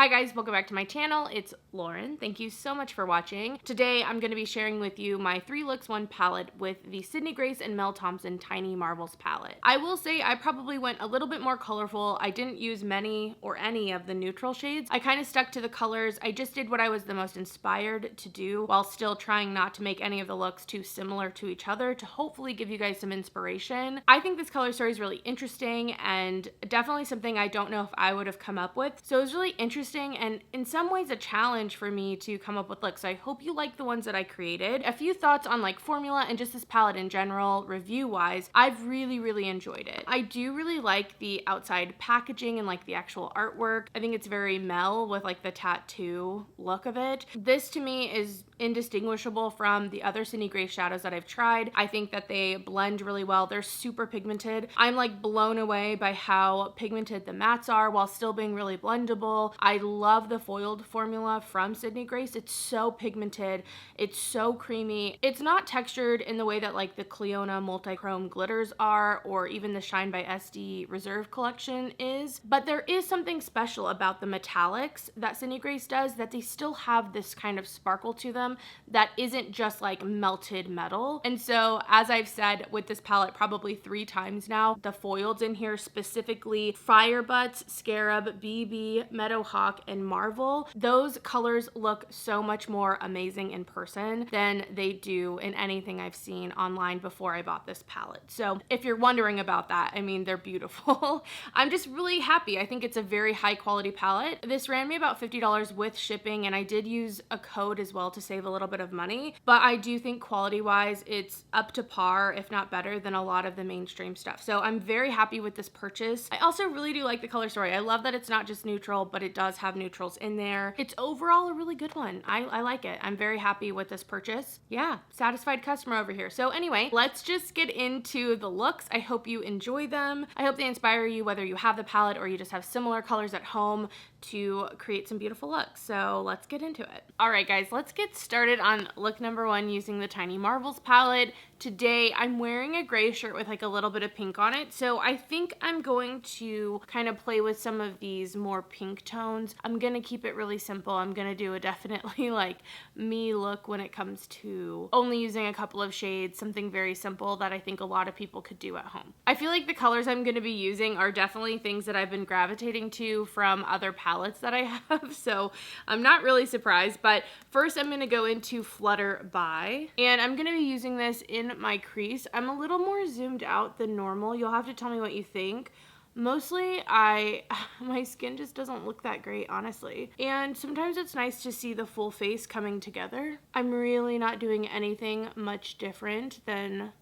Hi guys, welcome back to my channel. It's Lauren. Thank you so much for watching. Today I'm going to be sharing with you my 3 looks 1 palette with the Sydney Grace and Mel Thompson Tiny Marbles palette. I will say I probably went a little bit more colorful. I didn't use many or any of the neutral shades. I kind of stuck to the colors. I just did what I was the most inspired to do while still trying not to make any of the looks too similar to each other to hopefully give you guys some inspiration. I think this color story is really interesting and definitely something I don't know if I would have come up with. So it was really interesting and in some ways a challenge for me to come up with looks. So I hope you like the ones that I created. A few thoughts on like formula and just this palette in general, review wise. I've really enjoyed it. I do really like the outside packaging and like the actual artwork. I think it's very Mel with like the tattoo look of it. This to me is indistinguishable from the other Sydney Grace shadows that I've tried. I think that they blend really well. They're super pigmented. I'm like blown away by how pigmented the mattes are while still being really blendable. I love the foiled formula from Sydney Grace. It's so pigmented. It's so creamy. It's not textured in the way that like the Cleona multi-chrome glitters are, or even the Shine by SD Reserve collection is, but there is something special about the metallics that Sydney Grace does, that they still have this kind of sparkle to them that isn't just like melted metal. And so as I've said with this palette probably 3 times now, the foileds in here, specifically Firebutts, Scarab, BB, Meadowhawk, and Marvel, those colors look so much more amazing in person than they do in anything I've seen online before I bought this palette. So if you're wondering about that, I mean, they're beautiful. I'm just really happy. I think it's a very high quality palette. This ran me about $50 with shipping, and I did use a code as well to save a little bit of money, but I do think quality wise it's up to par, if not better, than a lot of the mainstream stuff. So I'm very happy with this purchase. I also really do like the color story. I love that it's not just neutral, but it does have neutrals in there. It's overall a really good one. I like it. I'm very happy with this purchase. Yeah, satisfied customer over here. So anyway, let's just get into the looks. I hope you enjoy them. I hope they inspire you, whether you have the palette or you just have similar colors at home, to create some beautiful looks. So let's get into it. All right guys, let's get started on look number 1 using the Tiny Marbles palette. Today I'm wearing a gray shirt with like a little bit of pink on it. So I think I'm going to kind of play with some of these more pink tones. I'm gonna keep it really simple. I'm gonna do a definitely like me look when it comes to only using a couple of shades, something very simple that I think a lot of people could do at home. I feel like the colors I'm gonna be using are definitely things that I've been gravitating to from other palettes that I have, so I'm not really surprised. But first I'm going to go into Flutterby, and I'm going to be using this in my crease. I'm a little more zoomed out than normal. You'll have to tell me what you think. Mostly my skin just doesn't look that great, honestly. And sometimes it's nice to see the full face coming together. I'm really not doing anything much different than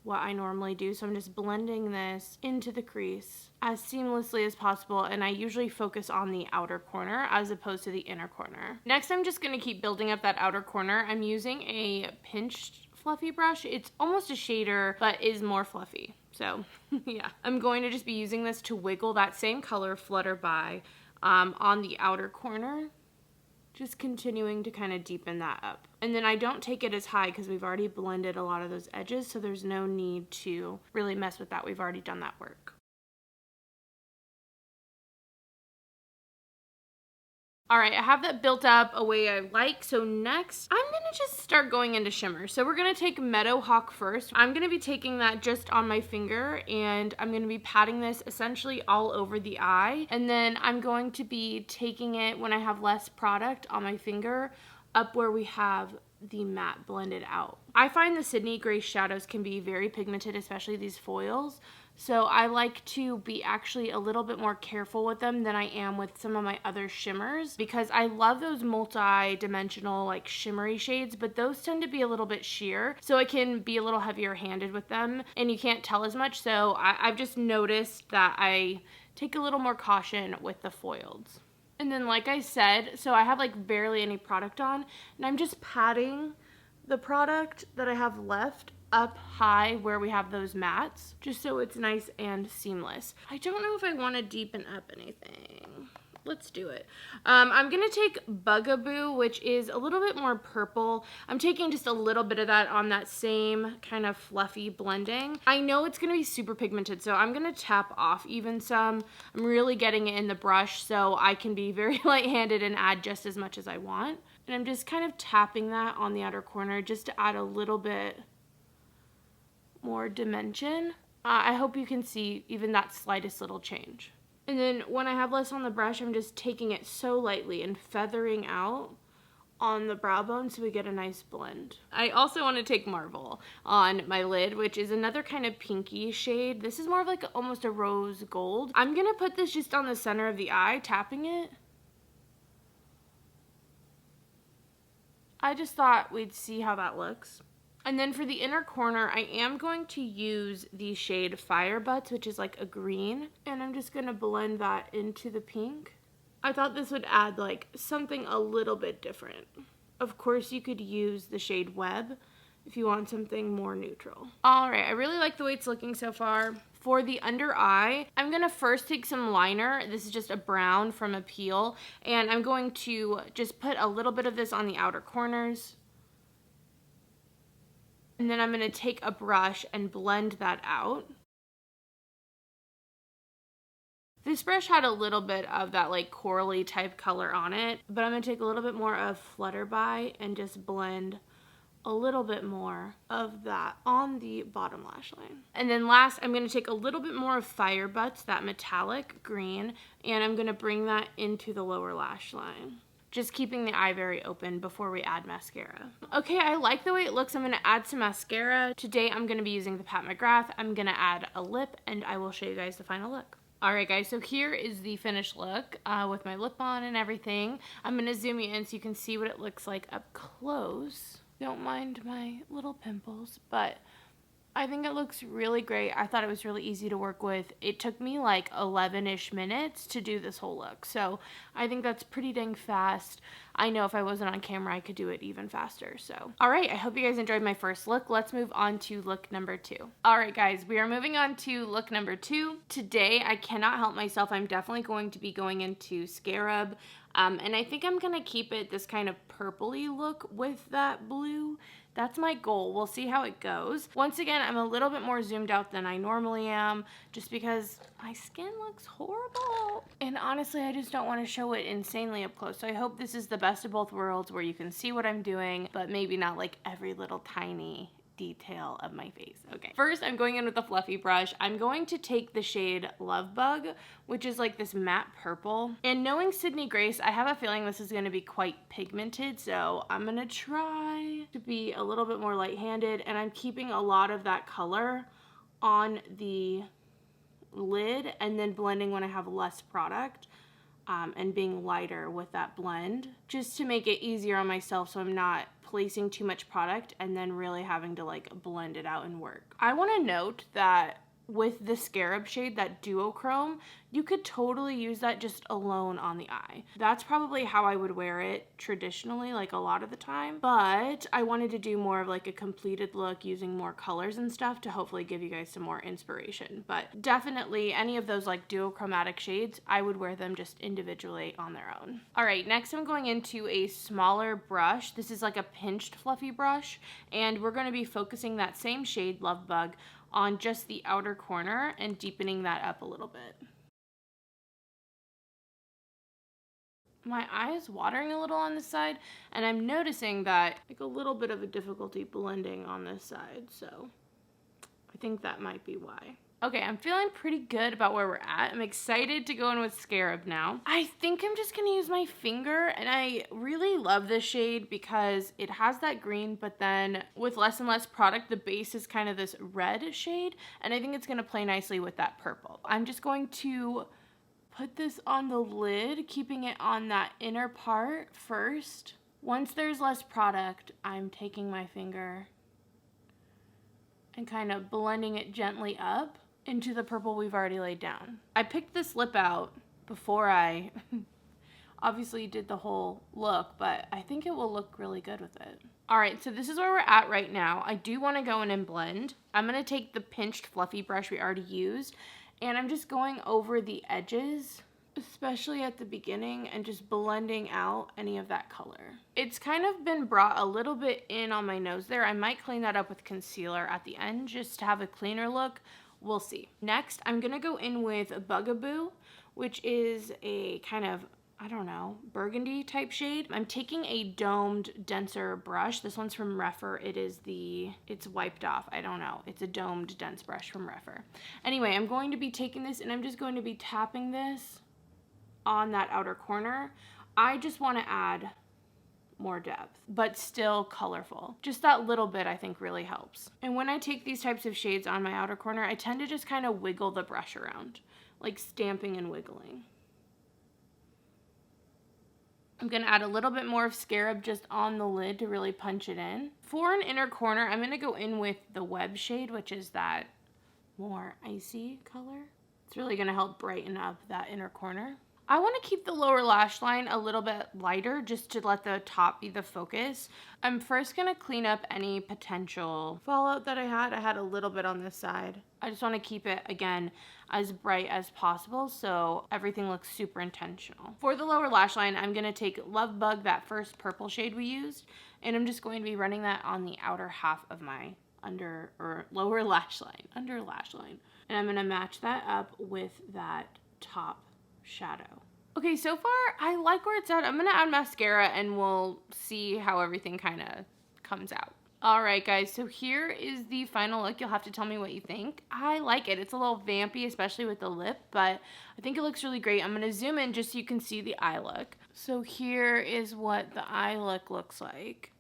what I normally do, so I'm just blending this into the crease as seamlessly as possible, and I usually focus on the outer corner as opposed to the inner corner. Next, I'm just going to keep building up that outer corner. I'm using a pinched fluffy brush. It's almost a shader, but is more fluffy. So yeah, I'm going to just be using this to wiggle that same color, Flutterby, on the outer corner. Just continuing to kind of deepen that up. And then I don't take it as high because we've already blended a lot of those edges, so there's no need to really mess with that. We've already done that work. All right, I have that built up a way I like. So next, I'm gonna just start going into shimmer. So we're gonna take Meadowhawk first. I'm gonna be taking that just on my finger, and I'm gonna be patting this essentially all over the eye. And then I'm going to be taking it when I have less product on my finger up where we have the matte blended out. I find the Sydney Grace shadows can be very pigmented, especially these foils. So I like to be actually a little bit more careful with them than I am with some of my other shimmers, because I love those multi-dimensional like shimmery shades, but those tend to be a little bit sheer, so I can be a little heavier handed with them and you can't tell as much. So I've just noticed that I take a little more caution with the foils. And then like I said, so I have like barely any product on, and I'm just patting the product that I have left up high where we have those mattes, just so it's nice and seamless. I don't know if I want to deepen up anything. Let's do it. I'm going to take Bugaboo, which is a little bit more purple. I'm taking just a little bit of that on that same kind of fluffy blending. I know it's going to be super pigmented, so I'm going to tap off even some. I'm really getting it in the brush so I can be very light-handed and add just as much as I want. And I'm just kind of tapping that on the outer corner just to add a little bit more dimension. I hope you can see even that slightest little change. And then when I have less on the brush, I'm just taking it so lightly and feathering out on the brow bone so we get a nice blend. I also want to take Marvel on my lid, which is another kind of pinky shade. This is more of like almost a rose gold. I'm going to put this just on the center of the eye, tapping it. I just thought we'd see how that looks. And then for the inner corner, I am going to use the shade Fire Butts, which is like a green. And I'm just going to blend that into the pink. I thought this would add like something a little bit different. Of course, you could use the shade Web if you want something more neutral. All right, I really like the way it's looking so far. For the under eye, I'm going to first take some liner. This is just a brown from Appeal. And I'm going to just put a little bit of this on the outer corners. And then I'm going to take a brush and blend that out. This brush had a little bit of that like corally type color on it, but I'm going to take a little bit more of Flutterby and just blend a little bit more of that on the bottom lash line. And then last, I'm going to take a little bit more of Fire Butts, that metallic green, and I'm going to bring that into the lower lash line. Just keeping the eye very open before we add mascara. Okay, I like the way it looks. I'm going to add some mascara. Today, I'm going to be using the Pat McGrath. I'm going to add a lip, and I will show you guys the final look. All right, guys, so here is the finished look with my lip on and everything. I'm going to zoom you in so you can see what it looks like up close. Don't mind my little pimples, but I think it looks really great. I thought it was really easy to work with. It took me like 11-ish minutes to do this whole look. So I think that's pretty dang fast. I know if I wasn't on camera, I could do it even faster. So, all right, I hope you guys enjoyed my first look. Let's move on to look number 2. All right, guys, we are moving on to look number 2. Today, I cannot help myself. I'm definitely going to be going into Scarab. And I think I'm going to keep it this kind of purpley look with that blue. That's my goal. We'll see how it goes. Once again, I'm a little bit more zoomed out than I normally am just because my skin looks horrible. And honestly, I just don't want to show it insanely up close. So I hope this is the best of both worlds where you can see what I'm doing, but maybe not like every little tiny detail of my face. Okay, first I'm going in with a fluffy brush. I'm going to take the shade Love Bug, which is like this matte purple. And knowing Sydney Grace, I have a feeling this is going to be quite pigmented, so I'm going to try to be a little bit more light-handed, and I'm keeping a lot of that color on the lid and then blending when I have less product. And being lighter with that blend just to make it easier on myself so I'm not placing too much product and then really having to like blend it out and work. I want to note that with the Scarab shade, that duochrome, you could totally use that just alone on the eye. That's probably how I would wear it traditionally, like a lot of the time, but I wanted to do more of like a completed look using more colors and stuff to hopefully give you guys some more inspiration. But definitely any of those like duochromatic shades, I would wear them just individually on their own. All right, next I'm going into a smaller brush. This is like a pinched fluffy brush, and we're going to be focusing that same shade, Love Bug, on just the outer corner and deepening that up a little bit. My eye is watering a little on this side, and I'm noticing that like a little bit of a difficulty blending on this side, so I think that might be why. Okay, I'm feeling pretty good about where we're at. I'm excited to go in with Scarab now. I think I'm just gonna use my finger, and I really love this shade because it has that green, but then with less and less product, the base is kind of this red shade, and I think it's gonna play nicely with that purple. I'm just going to put this on the lid, keeping it on that inner part first. Once there's less product, I'm taking my finger and kind of blending it gently up into the purple we've already laid down. I picked this lip out before I obviously did the whole look, but I think it will look really good with it. All right, so this is where we're at right now. I do want to go in and blend. I'm going to take the pinched fluffy brush we already used, and I'm just going over the edges especially at the beginning, and just blending out any of that color. It's kind of been brought a little bit in on my nose there. I might clean that up with concealer at the end just to have a cleaner look. We'll see. Next, I'm gonna go in with Bugaboo, which is a kind of, I don't know, burgundy type shade. I'm taking a domed, denser brush. This one's from Refer. It's wiped off. I don't know. It's a domed, dense brush from Refer. Anyway, I'm going to be taking this and I'm just going to be tapping this on that outer corner. I just want to add more depth, but still colorful. Just that little bit I think really helps. And when I take these types of shades on my outer corner, I tend to just kind of wiggle the brush around, like stamping and wiggling. I'm gonna add a little bit more of Scarab just on the lid to really punch it in. For an inner corner, I'm gonna go in with the Web shade, which is that more icy color. It's really gonna help brighten up that inner corner. I want to keep the lower lash line a little bit lighter just to let the top be the focus. I'm first going to clean up any potential fallout that I had. I had a little bit on this side. I just want to keep it, again, as bright as possible so everything looks super intentional. For the lower lash line, I'm going to take Love Bug, that first purple shade we used, and I'm just going to be running that on the outer half of my lower lash line, under lash line. And I'm going to match that up with that top shadow. Okay, so far I like where it's at. I'm gonna add mascara and we'll see how everything kind of comes out. All right, guys, so here is the final look. You'll have to tell me what you think. I like it. It's a little vampy, especially with the lip, but I think it looks really great. I'm gonna zoom in just so you can see the eye look. So here is what the eye look looks like.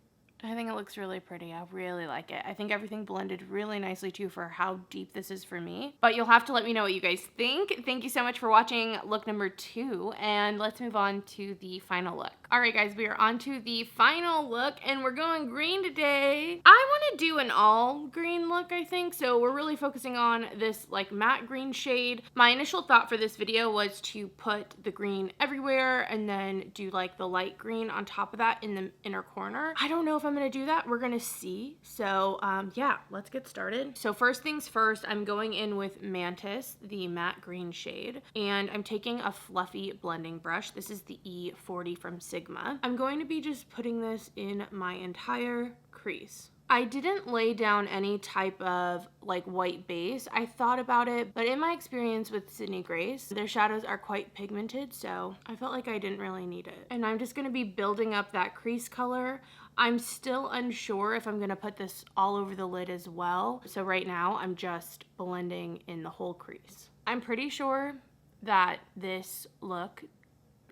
I think it looks really pretty. I really like it. I think everything blended really nicely too for how deep this is for me. But you'll have to let me know what you guys think. Thank you so much for watching look number 2, and let's move on to the final look. All right, guys, we are on to the final look, and we're going green today. I want to do an all green look, I think, so we're really focusing on this like matte green shade. My initial thought for this video was to put the green everywhere and then do like the light green on top of that in the inner corner. I don't know if I'm gonna do that. We're gonna see. So yeah, let's get started. So first things first, I'm going in with Mantis, the matte green shade, and I'm taking a fluffy blending brush. This is the E40 from Sigma. I'm going to be just putting this in my entire crease. I didn't lay down any type of like white base. I thought about it, but in my experience with Sydney Grace, their shadows are quite pigmented, so I felt like I didn't really need it. And I'm just gonna be building up that crease color. I'm still unsure if I'm gonna put this all over the lid as well. So right now I'm just blending in the whole crease. I'm pretty sure that this look,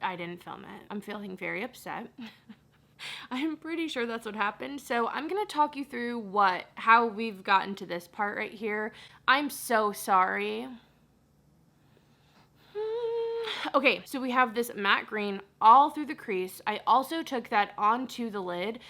I didn't film it. I'm feeling very upset. I'm pretty sure that's what happened. So I'm gonna talk you through how we've gotten to this part right here. I'm so sorry. Okay, so we have this matte green all through the crease. I also took that onto the lid.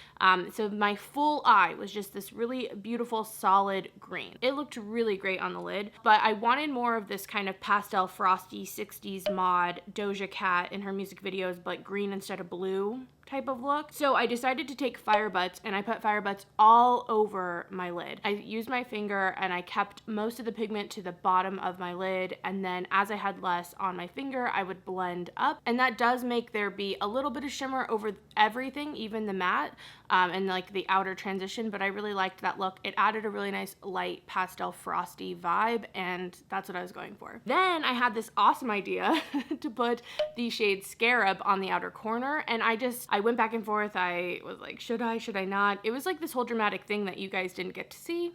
So my full eye was just this really beautiful solid green. It looked really great on the lid, but I wanted more of this kind of pastel frosty 60s mod Doja Cat in her music videos, but green instead of blue type of look. So I decided to take Fire Butts, and I put Fire Butts all over my lid. I used my finger and I kept most of the pigment to the bottom of my lid, and then as I had less on my finger, I would blend up, and that does make there be a little bit of shimmer over everything, even the matte and like the outer transition, but I really liked that look. It added a really nice light pastel frosty vibe, and that's what I was going for. Then I had this awesome idea to put the shade Scarab on the outer corner, and I went back and forth. I was like, should I not? It was like this whole dramatic thing that you guys didn't get to see.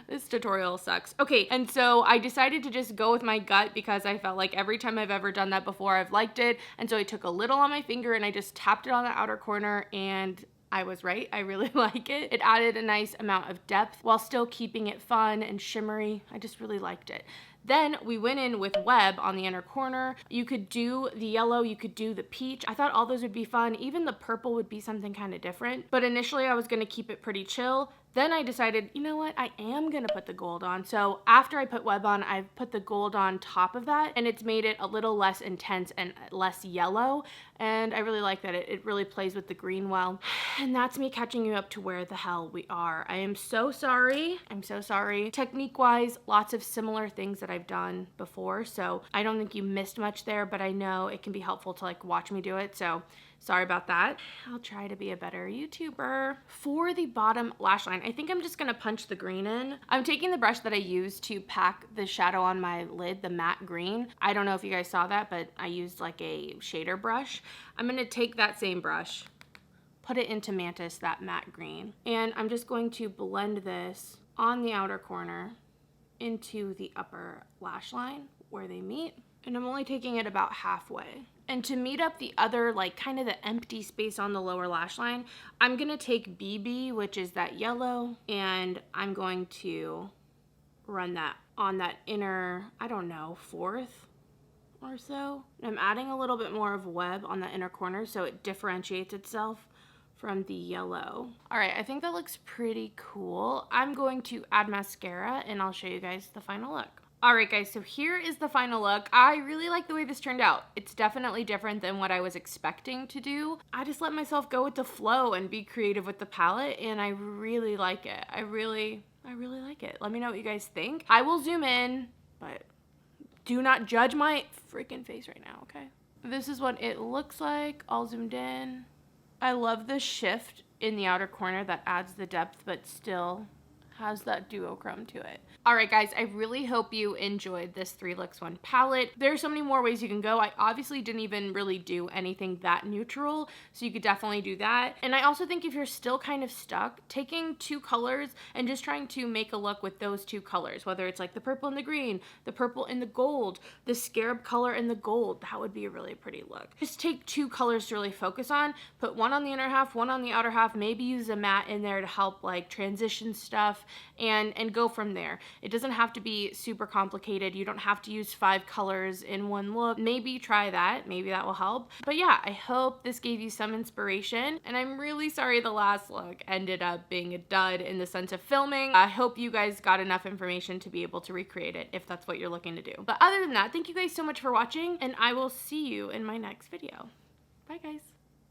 This tutorial sucks. Okay, and so I decided to just go with my gut because I felt like every time I've ever done that before, I've liked it. And so I took a little on my finger and I just tapped it on the outer corner, and I was right. I really like it. It added a nice amount of depth while still keeping it fun and shimmery. I just really liked it. Then we went in with Web on the inner corner. You could do the yellow, you could do the peach. I thought all those would be fun. Even the purple would be something kind of different. But initially I was gonna keep it pretty chill. Then I decided, you know what, I am gonna put the gold on. So after I put web on, I've put the gold on top of that, and it's made it a little less intense and less yellow. And I really like that. It really plays with the green well. And that's me catching you up to where the hell we are. I am so sorry. I'm so sorry. Technique-wise, lots of similar things that I've done before. So I don't think you missed much there, but I know it can be helpful to like watch me do it. So sorry about that. I'll try to be a better YouTuber. For the bottom lash line, I think I'm just gonna punch the green in. I'm taking the brush that I used to pack the shadow on my lid, the matte green. I don't know if you guys saw that, but I used like a shader brush. I'm gonna take that same brush, put it into Mantis, that matte green, and I'm just going to blend this on the outer corner into the upper lash line where they meet. And I'm only taking it about halfway. And to meet up the other, like kind of the empty space on the lower lash line, I'm gonna take BB, which is that yellow, and I'm going to run that on that inner, I don't know, fourth or so. I'm adding a little bit more of web on the inner corner so it differentiates itself from the yellow. All right, I think that looks pretty cool. I'm going to add mascara and I'll show you guys the final look. All right, guys, so here is the final look. I really like the way this turned out. It's definitely different than what I was expecting to do. I just let myself go with the flow and be creative with the palette, and I really like it. I really like it. Let me know what you guys think. I will zoom in, but do not judge my freaking face right now, okay? This is what it looks like, all zoomed in. I love the shift in the outer corner that adds the depth, but still has that duochrome to it. All right, guys, I really hope you enjoyed this 3 Looks 1 palette. There's so many more ways you can go. I obviously didn't even really do anything that neutral, so you could definitely do that. And I also think if you're still kind of stuck, taking 2 colors and just trying to make a look with those 2 colors, whether it's like the purple and the green, the purple and the gold, the scarab color and the gold, that would be a really pretty look. Just take 2 colors to really focus on, put one on the inner half, one on the outer half, maybe use a matte in there to help like transition stuff, and go from there. It doesn't have to be super complicated. You don't have to use 5 colors in one look. Maybe try that. Maybe that will help. But yeah, I hope this gave you some inspiration. And I'm really sorry the last look ended up being a dud in the sense of filming. I hope you guys got enough information to be able to recreate it if that's what you're looking to do. But other than that, thank you guys so much for watching, and I will see you in my next video. Bye, guys.